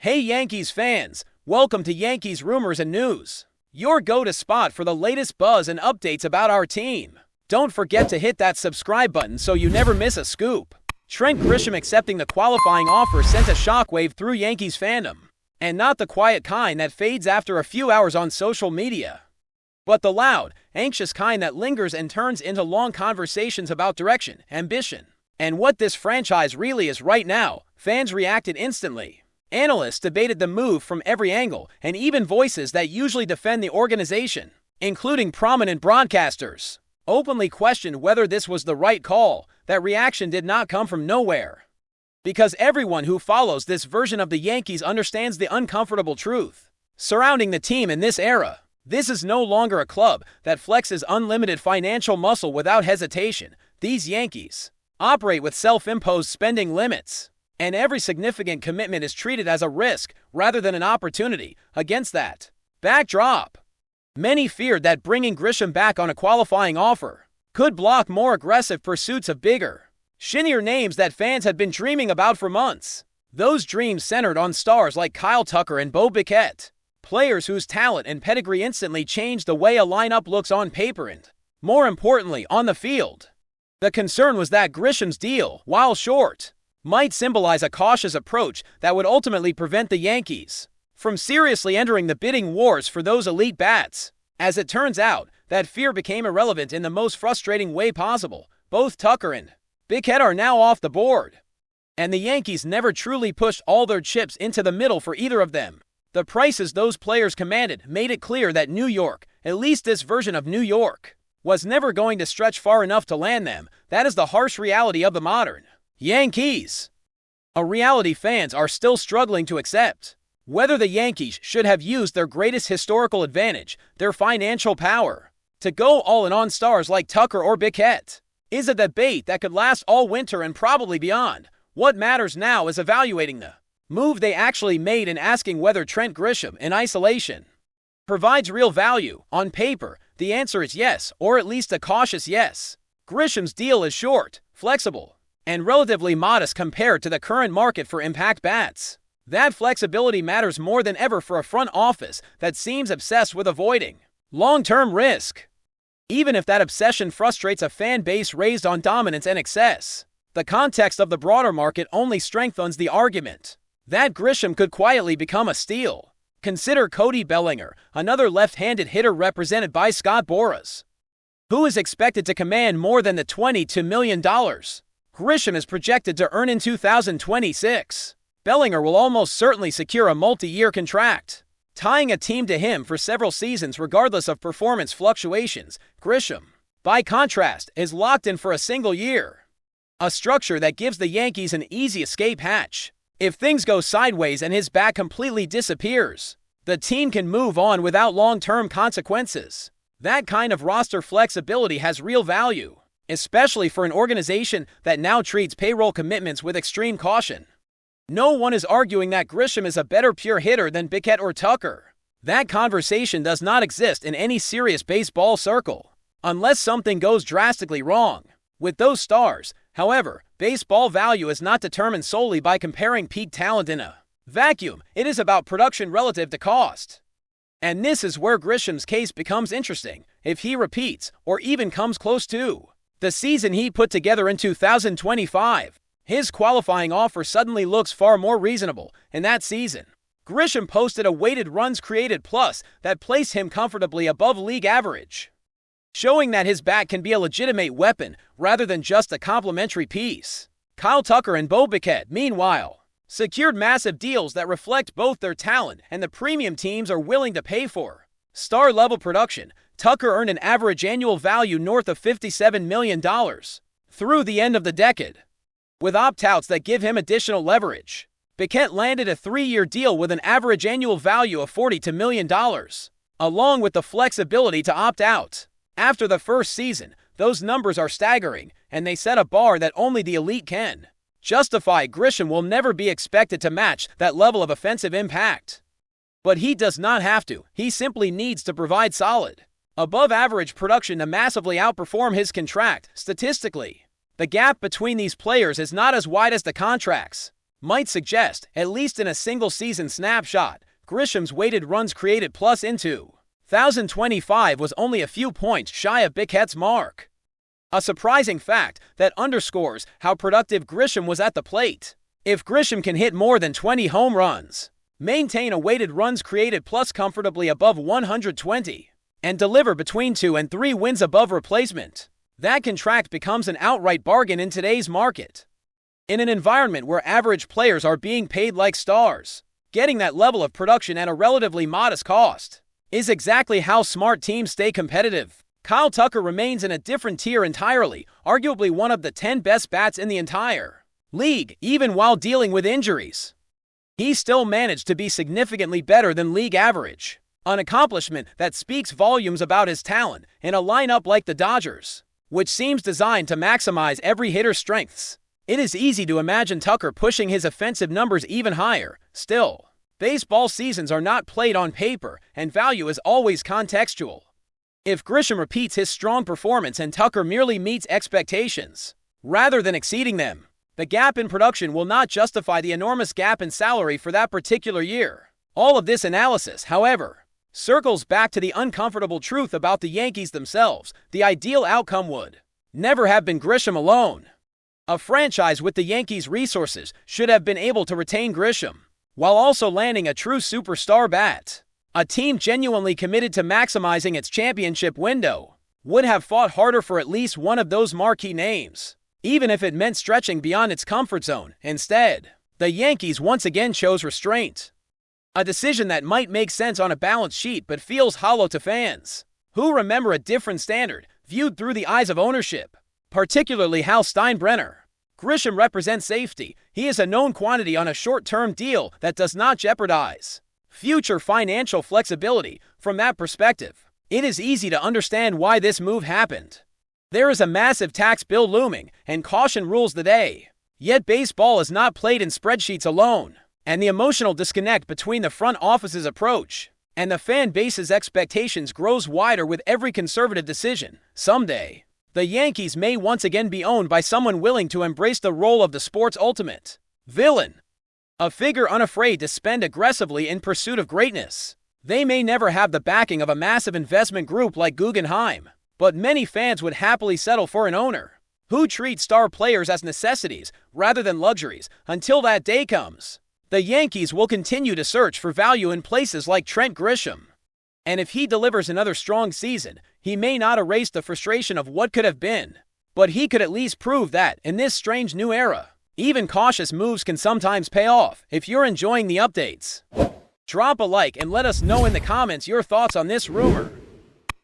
Hey Yankees fans, welcome to Yankees Rumors and News, your go-to spot for the latest buzz and updates about our team. Don't forget to hit that subscribe button so you never miss a scoop. Trent Grisham accepting the qualifying offer sent a shockwave through Yankees fandom, and not the quiet kind that fades after a few hours on social media, but the loud, anxious kind that lingers and turns into long conversations about direction, ambition, and what this franchise really is right now. Fans reacted instantly. Analysts debated the move from every angle, and even voices that usually defend the organization, including prominent broadcasters, openly questioned whether this was the right call. That reaction did not come from nowhere, because everyone who follows this version of the Yankees understands the uncomfortable truth surrounding the team in this era. This is no longer a club that flexes unlimited financial muscle without hesitation. These Yankees operate with self-imposed spending limits, and every significant commitment is treated as a risk rather than an opportunity. Against that backdrop, many feared that bringing Grisham back on a qualifying offer could block more aggressive pursuits of bigger, shinier names that fans had been dreaming about for months. Those dreams centered on stars like Kyle Tucker and Bo Bichette, players whose talent and pedigree instantly changed the way a lineup looks on paper and, more importantly, on the field. The concern was that Grisham's deal, while short, might symbolize a cautious approach that would ultimately prevent the Yankees from seriously entering the bidding wars for those elite bats. As it turns out, that fear became irrelevant in the most frustrating way possible. Both Tucker and Bichette are now off the board, and the Yankees never truly pushed all their chips into the middle for either of them. The prices those players commanded made it clear that New York, at least this version of New York, was never going to stretch far enough to land them. That is the harsh reality of the modern Yankees, a reality fans are still struggling to accept. Whether the Yankees should have used their greatest historical advantage, their financial power, to go all in on stars like Tucker or Bichette, is a debate that could last all winter and probably beyond. What matters now is evaluating the move they actually made and asking whether Trent Grisham, in isolation, provides real value. On paper, the answer is yes, or at least a cautious yes. Grisham's deal is short, flexible, and relatively modest compared to the current market for impact bats. That flexibility matters more than ever for a front office that seems obsessed with avoiding long-term risk, even if that obsession frustrates a fan base raised on dominance and excess. The context of the broader market only strengthens the argument that Grisham could quietly become a steal. Consider Cody Bellinger, another left-handed hitter represented by Scott Boras, who is expected to command more than the $22 million Grisham is projected to earn in 2026. Bellinger will almost certainly secure a multi-year contract, tying a team to him for several seasons regardless of performance fluctuations. Grisham, by contrast, is locked in for a single year, a structure that gives the Yankees an easy escape hatch. If things go sideways and his bat completely disappears, the team can move on without long-term consequences. That kind of roster flexibility has real value, especially for an organization that now treats payroll commitments with extreme caution. No one is arguing that Grisham is a better pure hitter than Bichette or Tucker. That conversation does not exist in any serious baseball circle, unless something goes drastically wrong with those stars. However, baseball value is not determined solely by comparing peak talent in a vacuum. It is about production relative to cost. And this is where Grisham's case becomes interesting. If he repeats, or even comes close to, the season he put together in 2025, his qualifying offer suddenly looks far more reasonable. In that season, Grisham posted a weighted runs created plus that placed him comfortably above league average, showing that his bat can be a legitimate weapon rather than just a complementary piece. Kyle Tucker and Bo Bichette, meanwhile, secured massive deals that reflect both their talent and the premium teams are willing to pay for. Star-level production. Tucker earned an average annual value north of $57 million through the end of the decade, with opt-outs that give him additional leverage. Bichette landed a 3-year deal with an average annual value of $42 million, along with the flexibility to opt out after the first season. Those numbers are staggering, and they set a bar that only the elite can justify. Grisham will never be expected to match that level of offensive impact, but he does not have to. He simply needs to provide solid, above-average production to massively outperform his contract. Statistically, the gap between these players is not as wide as the contracts might suggest, at least in a single-season snapshot, Grisham's weighted runs created plus in 2025 was only a few points shy of Bickette's mark. A surprising fact that underscores how productive Grisham was at the plate. If Grisham can hit more than 20 home runs, maintain a weighted runs created plus comfortably above 120, and deliver between 2 and 3 wins above replacement, that contract becomes an outright bargain in today's market. In an environment where average players are being paid like stars, getting that level of production at a relatively modest cost is exactly how smart teams stay competitive. Kyle Tucker remains in a different tier entirely, arguably one of the 10 best bats in the entire league, even while dealing with injuries. He still managed to be significantly better than league average, an accomplishment that speaks volumes about his talent in a lineup like the Dodgers, which seems designed to maximize every hitter's strengths. It is easy to imagine Tucker pushing his offensive numbers even higher. Still, baseball seasons are not played on paper, and value is always contextual. If Grisham repeats his strong performance and Tucker merely meets expectations, rather than exceeding them, the gap in production will not justify the enormous gap in salary for that particular year. All of this analysis, however, circles back to the uncomfortable truth about the Yankees themselves. The ideal outcome would never have been Grisham alone. A franchise with the Yankees' resources should have been able to retain Grisham, while also landing a true superstar bat. A team genuinely committed to maximizing its championship window would have fought harder for at least one of those marquee names, even if it meant stretching beyond its comfort zone. Instead, the Yankees once again chose restraint. A decision that might make sense on a balance sheet but feels hollow to fans, who remember a different standard viewed through the eyes of ownership, particularly Hal Steinbrenner. Grisham represents safety. He is a known quantity on a short-term deal that does not jeopardize future financial flexibility. From that perspective, it is easy to understand why this move happened. There is a massive tax bill looming, and caution rules the day. Yet baseball is not played in spreadsheets alone, and the emotional disconnect between the front office's approach and the fan base's expectations grows wider with every conservative decision. Someday, the Yankees may once again be owned by someone willing to embrace the role of the sport's ultimate villain, a figure unafraid to spend aggressively in pursuit of greatness. They may never have the backing of a massive investment group like Guggenheim, but many fans would happily settle for an owner who treats star players as necessities rather than luxuries. Until that day comes, the Yankees will continue to search for value in places like Trent Grisham. And if he delivers another strong season, he may not erase the frustration of what could have been, but he could at least prove that, in this strange new era, even cautious moves can sometimes pay off. If you're enjoying the updates, drop a like and let us know in the comments your thoughts on this rumor.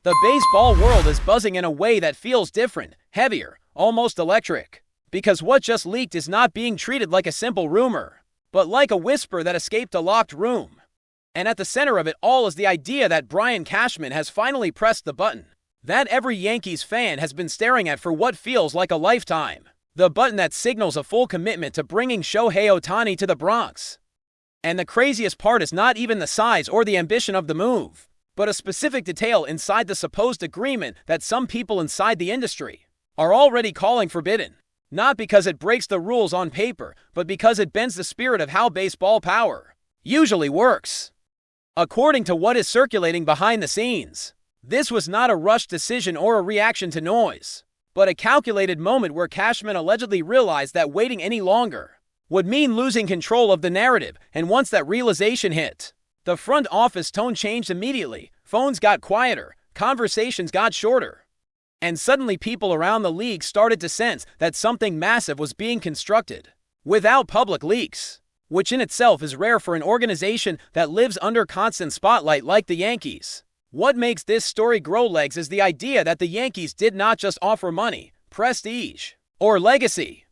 The baseball world is buzzing in a way that feels different, heavier, almost electric, because what just leaked is not being treated like a simple rumor, but like a whisper that escaped a locked room. And at the center of it all is the idea that Brian Cashman has finally pressed the button that every Yankees fan has been staring at for what feels like a lifetime. The button that signals a full commitment to bringing Shohei Ohtani to the Bronx. And the craziest part is not even the size or the ambition of the move, but a specific detail inside the supposed agreement that some people inside the industry are already calling forbidden. Not because it breaks the rules on paper, but because it bends the spirit of how baseball power usually works. According to what is circulating behind the scenes, this was not a rushed decision or a reaction to noise, but a calculated moment where Cashman allegedly realized that waiting any longer would mean losing control of the narrative. And once that realization hit, the front office tone changed immediately. Phones got quieter, conversations got shorter, and suddenly people around the league started to sense that something massive was being constructed without public leaks, which in itself is rare for an organization that lives under constant spotlight like the Yankees. What makes this story grow legs is the idea that the Yankees did not just offer money, prestige, or legacy,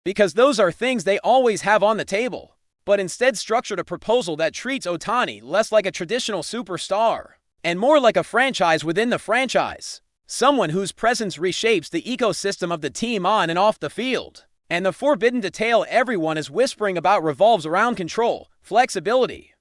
because those are things they always have on the table, but instead structured a proposal that treats Ohtani less like a traditional superstar and more like a franchise within the franchise, someone whose presence reshapes the ecosystem of the team on and off the field. And the forbidden detail everyone is whispering about revolves around control, flexibility,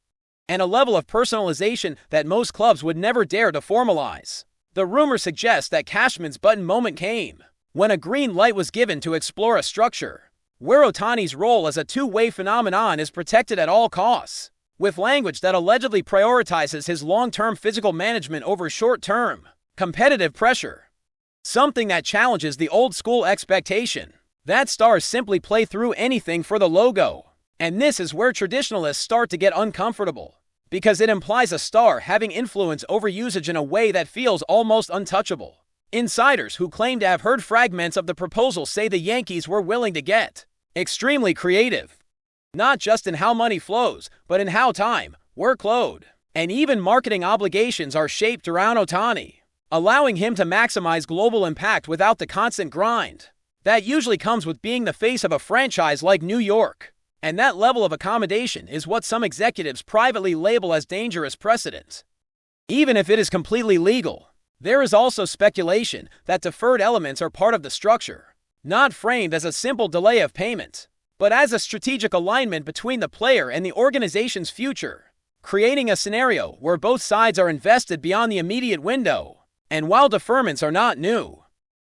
and a level of personalization that most clubs would never dare to formalize. The rumor suggests that Cashman's button moment came when a green light was given to explore a structure where Ohtani's role as a two-way phenomenon is protected at all costs, with language that allegedly prioritizes his long-term physical management over short-term competitive pressure. Something that challenges the old-school expectation that stars simply play through anything for the logo. And this is where traditionalists start to get uncomfortable, because it implies a star having influence over usage in a way that feels almost untouchable. Insiders who claim to have heard fragments of the proposal say the Yankees were willing to get extremely creative, not just in how money flows, but in how time, workload, and even marketing obligations are shaped around Ohtani, allowing him to maximize global impact without the constant grind that usually comes with being the face of a franchise like New York. And that level of accommodation is what some executives privately label as dangerous precedent. Even if it is completely legal, there is also speculation that deferred elements are part of the structure, not framed as a simple delay of payment, but as a strategic alignment between the player and the organization's future, creating a scenario where both sides are invested beyond the immediate window. And while deferments are not new,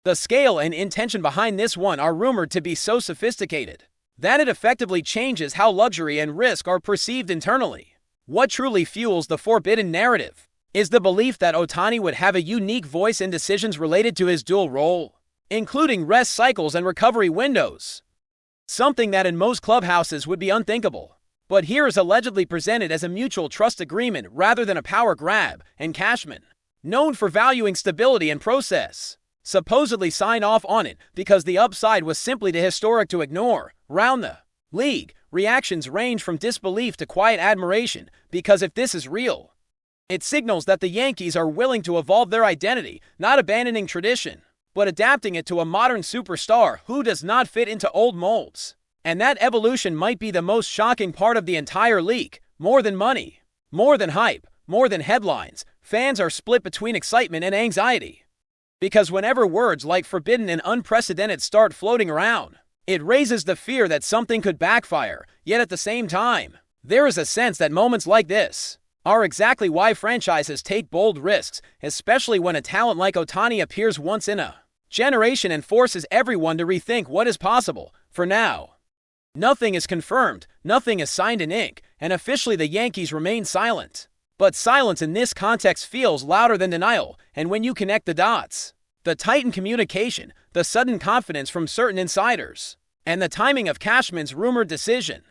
the scale and intention behind this one are rumored to be so sophisticated that it effectively changes how luxury and risk are perceived internally. What truly fuels the forbidden narrative is the belief that Ohtani would have a unique voice in decisions related to his dual role, including rest cycles and recovery windows. Something that in most clubhouses would be unthinkable, but here is allegedly presented as a mutual trust agreement rather than a power grab, and CASHMAN, known for valuing stability and process, supposedly signed off on it because the upside was simply too historic to ignore. Round the league, reactions range from disbelief to quiet admiration, because if this is real, it signals that the Yankees are willing to evolve their identity, not abandoning tradition, but adapting it to a modern superstar who does not fit into old molds. And that evolution might be the most shocking part of the entire league. More than money, more than hype, more than headlines, fans are split between excitement and anxiety. Because whenever words like forbidden and unprecedented start floating around, it raises the fear that something could backfire. Yet at the same time, there is a sense that moments like this are exactly why franchises take bold risks, especially when a talent like Ohtani appears once in a generation and forces everyone to rethink what is possible. For now, nothing is confirmed, nothing is signed in ink, and officially the Yankees remain silent. But silence in this context feels louder than denial, and when you connect the dots, the tightened communication, the sudden confidence from certain insiders, and the timing of CASHMAN's rumored decision,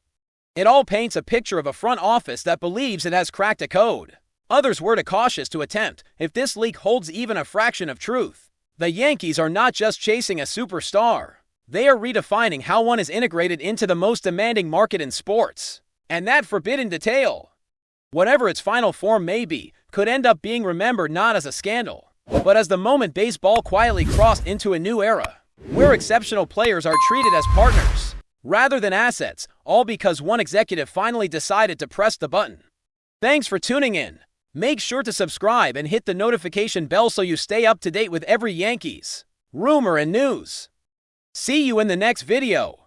it all paints a picture of a front office that believes it has cracked a code. Others were too cautious to attempt. If this leak holds even a fraction of truth, the Yankees are not just chasing a superstar. They are redefining how one is integrated into the most demanding market in sports. And that forbidden detail, whatever its final form may be, could end up being remembered not as a scandal, but as the moment baseball quietly crossed into a new era, where exceptional players are treated as partners rather than assets, all because one executive finally decided to press the button. Thanks for tuning in. Make sure to subscribe and hit the notification bell so you stay up to date with every Yankees rumor and news. See you in the next video.